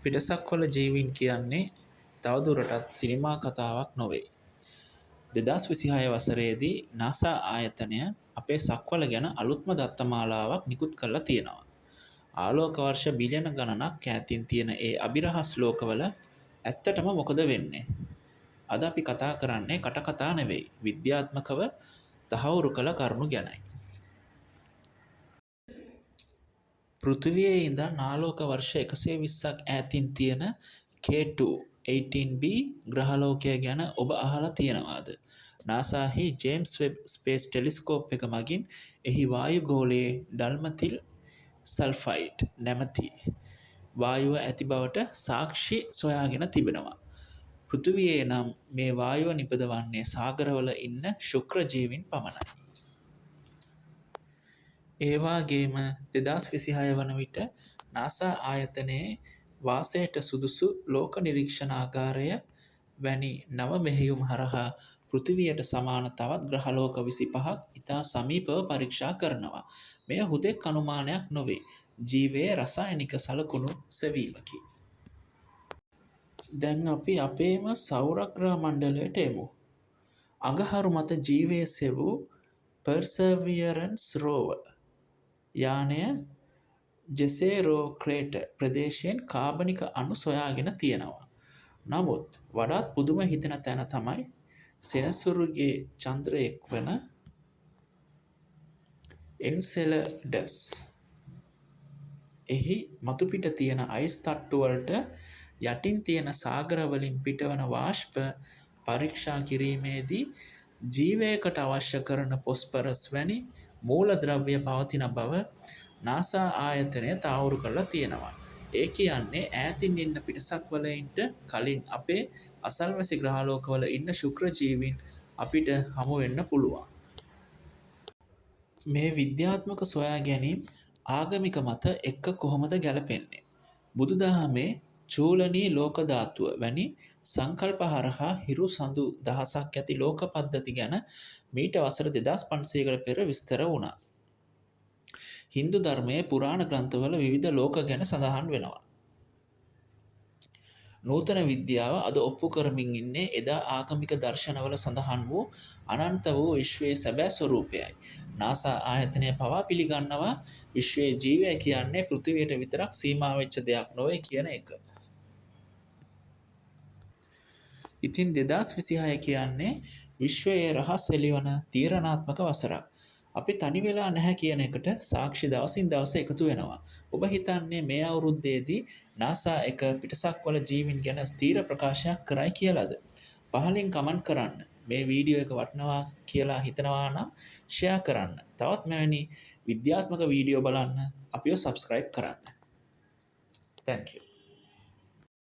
පිටසක්වල ජීවීන් කියන්නේ තවදුරටත් සිනමා කතාවක් නොවේ. 2026 වසරේදී නාසා ආයතනය අපේ සක්වල ගැන අලුත්ම දත්තමාලාවක් නිකුත් කරලා තියෙනවා. ආලෝක වර්ෂ බිලියන ගණනක් ඈතින් තියෙන ඒ අභිරහස් ලෝකවල ඇත්තටම මොකද වෙන්නේ? අද අපි කතා කරන්නේ කටකතා නෙවෙයි, විද්‍යාත්මකව තහවුරු කළ කරුණු ගැනයි. පෘථිවියේ ඉඳන් ආලෝක වර්ෂ 120ක් ඈතින් තියෙන K2 18b ග්‍රහලෝකය ගැන ඔබ අහලා තියෙනවාද? නාසාහි ජේම්ස් වෙබ් ස්පේස් ටෙලිස්කෝප් එක මගින් එහි වායු ගෝලයේ ඩල්මතිල් සල්ෆයිඩ් නැමැති වායුව ඇති බවට සාක්ෂි සොයාගෙන තිබෙනවා. පෘථිවියේ නම් මේ වායුව නිපදවන්නේ සාගරවල ඉන්න ශුක්‍ර ජීවීන් පමණයි. ඒවාගේම 2026 වන විට නාසා ආයතනයේ වාසයට සුදුසු ලෝක නිරීක්ෂණාගාරය වැනි නව මෙහෙයුම් හරහා පෘථිවියට සමාන තවත් ග්‍රහලෝක 25ක් ඉතා සමීපව පරීක්ෂා කරනවා. මෙය හුදෙක් අනුමානයක් නොවේ, ජීවයේ රසායනික සලකුණු සෙවීමකි. දැන් අපි අපේම සෞරග්‍රහ මණ්ඩලයට එමු. අඟහරු මත ජීවය සෙවූ පර්සර්වියරන්ස් රෝවර් යානය ජෙසේරෝ ක්‍රේටර් ප්‍රදේශයෙන් කාබනික අණු සොයාගෙන තියෙනවා. නමුත් වඩාත් පුදුම හිතෙන තැන තමයි සෙනසුරුගේ චන්ද්‍රයෙක් වන එන්සෙලඩස්. එහි මතුපිට තියෙන අයිස් තට්ටුවලට යටින් තියෙන සාගරවලින් පිටවන වාෂ්ප පරීක්ෂා කිරීමේදී ජීවයකට අවශ්‍ය කරන පොස්පරස් වැනි මූලද්‍රව්‍ය පවතින බව නාසා ආයතනය තහවුරු කරලා තියෙනවා. ඒ කියන්නේ ඈතින් ඉන්න පිටසක්වලයින්ට කලින් අපේ අසල්වැසි ග්‍රහලෝකවල ඉන්න ශුක්‍ර ජීවීන් අපිට හමු වෙන්න පුළුවන්. මේ විද්‍යාත්මක සොයා ගැනීම් ආගමික මත එක්ක කොහොමද ගැලපෙන්නේ? බුදුදහමේ චූලනී ලෝක ධාතුව වැනි සංකල්ප හරහා හිරු සඳු දහසක් ඇති ලෝක පද්ධති ගැන මීට වසර 2500කට පෙර විස්තර වුණා. හින්දු ධර්මයේ පුරාණ ග්‍රන්ථවල විවිධ ලෝක ගැන සඳහන් වෙනවා. නූතන විද්‍යාව අද ඔප්පු කරමින් ඉන්නේ එදා ආගමික දර්ශනවල සඳහන් වූ අනන්ත වූ විශ්වයේ සැබෑ ස්වරූපයයි. නාසා ආයතනය පවා පිළිගන්නවා විශ්වයේ ජීවය කියන්නේ පෘථිවියට විතරක් සීමා වෙච්ච දෙයක් නොවේ කියන එක. ඉතින් 2026 කියන්නේ විශ්වයේ රහස් එළිවන තීරණාත්මක වසරක්. අපි තනි වෙලා නැහැ කියන එකට සාක්ෂි දවසින් දවස එකතු වෙනවා. ඔබ හිතන්නේ මේ අවුරුද්දේදී නාසා එක පිටසක්වල ජීවීන් ගැන ස්ථීර ප්‍රකාශයක් කරයි කියලාද? පහලින් කමෙන්ට් කරන්න. මේ වීඩියෝ එක වටිනවා කියලා හිතනවා නම් ෂෙයා කරන්න. තවත් මෙවැනි විද්‍යාත්මක වීඩියෝ බලන්න අපිව සබ්ස්ක්‍රයිබ් කරන්න. Thank you.